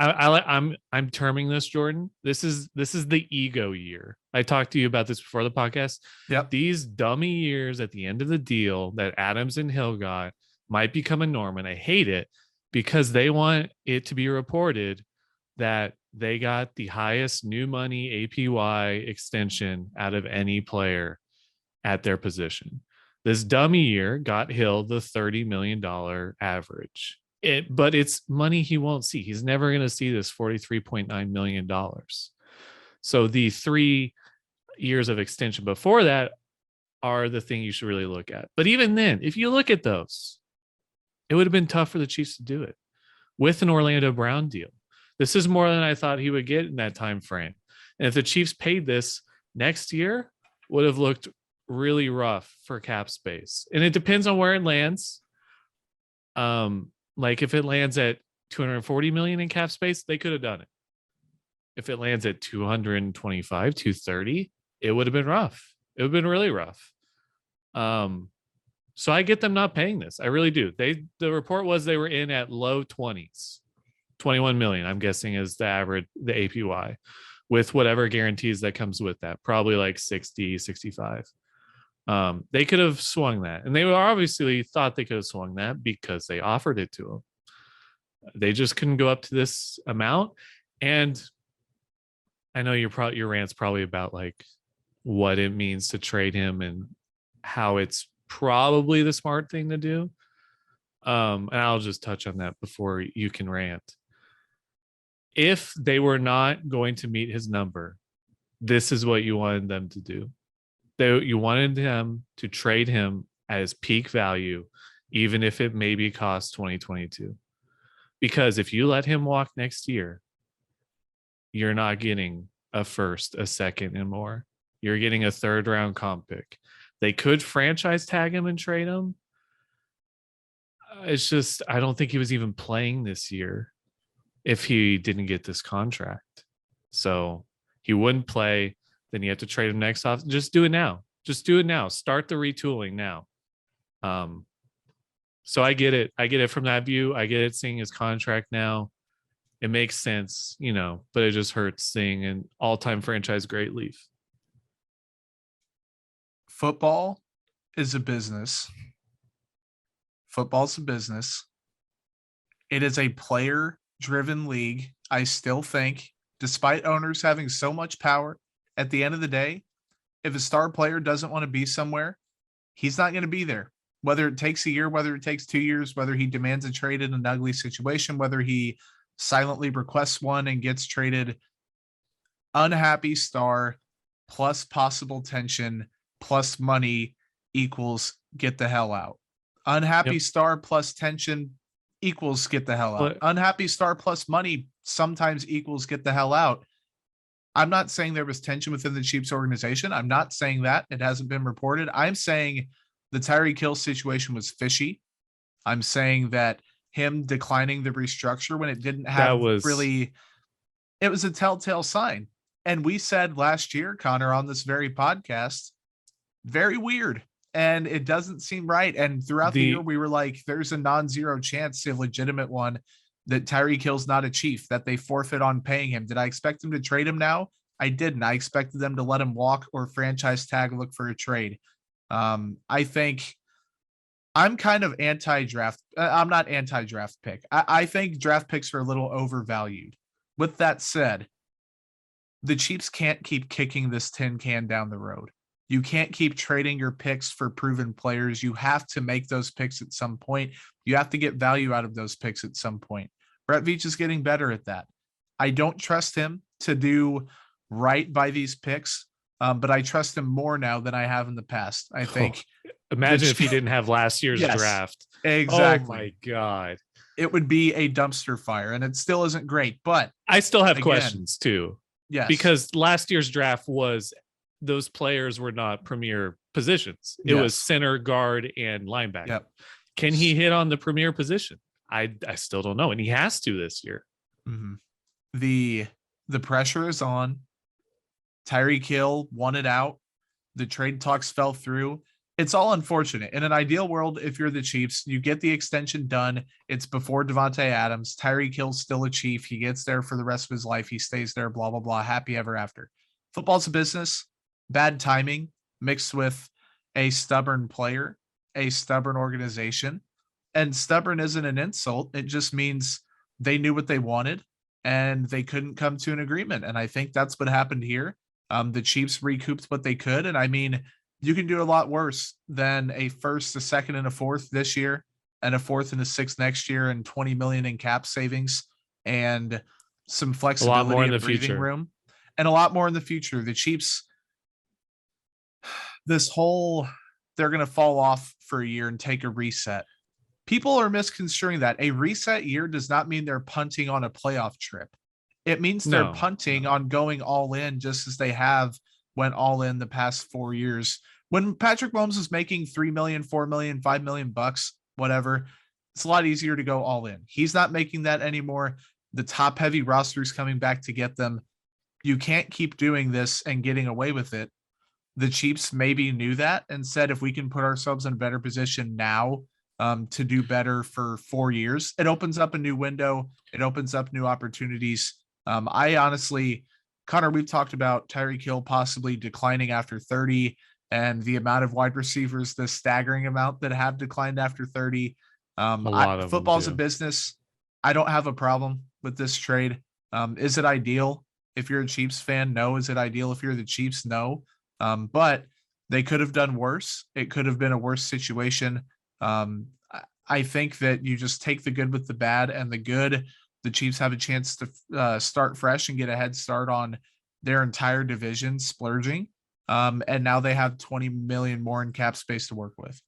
I'm terming this, Jordan. This is the ego year. I talked to you about this before the podcast. Yep. These dummy years at the end of the deal that Adams and Hill got might become a norm, and I hate it because they want it to be reported that they got the highest new money APY extension out of any player at their position. This dummy year got Hill the $30 million average. But it's money he won't see. He's never going to see this $43.9 million. So the 3 years of extension before that are the thing you should really look at. But even then, if you look at those, it would have been tough for the Chiefs to do it with an Orlando Brown deal. This is more than I thought he would get in that time frame. And if the Chiefs paid this next year, would have looked really rough for cap space. And it depends on where it lands. Like if it lands at 240 million in cap space, they could have done it. If it lands at 225, 230, it would have been rough. It would have been really rough. So I get them not paying this. I really do. The report was they were in at low 20s. 21 million, I'm guessing, is the average, the APY, with whatever guarantees that comes with that, probably like 60, 65. They could have swung that, and they obviously thought they could have swung that because they offered it to them. They just couldn't go up to this amount. And I know your rant's probably about like what it means to trade him and how it's probably the smart thing to do. And I'll just touch on that before you can rant. If they were not going to meet his number, this is what you wanted them to do. You wanted them to trade him at his peak value, even if it maybe costs 2022. Because if you let him walk next year, you're not getting a first, a second, and more. You're getting a third round comp pick. They could franchise tag him and trade him. It's just, I don't think he was even playing this year if he didn't get this contract. So he wouldn't play. Then you have to trade him next off. Just do it now. Just do it now. Start the retooling now. So I get it. I get it from that view. I get it seeing his contract now. It makes sense, but it just hurts seeing an all-time franchise great leave. Football is a business. Football's a business. It is a player-driven league. I still think, despite owners having so much power, at the end of the day, if a star player doesn't want to be somewhere, he's not going to be there. Whether it takes a year, whether it takes 2 years, whether he demands a trade in an ugly situation, whether he silently requests one and gets traded, unhappy star plus possible tension plus money equals get the hell out. Unhappy star plus tension equals get the hell out. Unhappy star plus money sometimes equals get the hell out. I'm not saying there was tension within the Chiefs organization. I'm not saying that. It hasn't been reported. I'm saying the Tyreek Hill situation was fishy. I'm saying that him declining the restructure when it didn't have really, it was a telltale sign. And we said last year, Connor, on this very podcast, very weird. And it doesn't seem right. And throughout the year, we were like, there's a non-zero chance, a legitimate one, that Tyreek Hill's not a Chief, that they forfeit on paying him. Did I expect them to trade him now? I didn't. I expected them to let him walk or franchise tag, look for a trade. I think I'm kind of anti-draft. I'm not anti-draft pick. I think draft picks are a little overvalued. With that said, the Chiefs can't keep kicking this tin can down the road. You can't keep trading your picks for proven players. You have to make those picks at some point. You have to get value out of those picks at some point. Brett Veach is getting better at that. I don't trust him to do right by these picks, but I trust him more now than I have in the past. I think. Imagine if he didn't have last year's draft. Exactly. Oh my God. It would be a dumpster fire, and it still isn't great. But I still have questions too. Yes. Because last year's draft was, those players were not premier positions. It was center, guard, and linebacker. Yep. Can he hit on the premier position? I still don't know. And he has to this year. Mm-hmm. The pressure is on. Tyreek Hill wanted out. The trade talks fell through. It's all unfortunate. In an ideal world, if you're the Chiefs, you get the extension done. It's before Devontae Adams. Tyreek Hill's still a Chief. He gets there for the rest of his life. He stays there, blah, blah, blah. Happy ever after. Football's a business. Bad timing mixed with a stubborn player, a stubborn organization. And stubborn isn't an insult. It just means they knew what they wanted and they couldn't come to an agreement. And I think that's what happened here. The Chiefs recouped what they could. And I mean, you can do a lot worse than a first, a second, and a fourth this year, and a fourth and a sixth next year, and 20 million in cap savings and some flexibility, a lot more in the breathing future. room, and a lot more in the future. The Chiefs, they're going to fall off for a year and take a reset. People are misconstruing that. A reset year does not mean they're punting on a playoff trip. It means they're punting on going all in, just as they have went all in the past 4 years. When Patrick Mahomes was making 3 million, 4 million, 5 million bucks, whatever, it's a lot easier to go all in. He's not making that anymore. The top heavy roster is coming back to get them. You can't keep doing this and getting away with it. The Chiefs maybe knew that and said, if we can put ourselves in a better position now to do better for 4 years, it opens up a new window. It opens up new opportunities. I honestly, Connor, we've talked about Tyreek Hill possibly declining after 30 and the amount of wide receivers, the staggering amount that have declined after 30. Football's a business. I don't have a problem with this trade. Is it ideal? If you're a Chiefs fan, no. Is it ideal if you're the Chiefs? No. But they could have done worse. It could have been a worse situation. I think that you just take the good with the bad, and the good, the Chiefs have a chance to start fresh and get a head start on their entire division splurging. And now they have 20 million more in cap space to work with.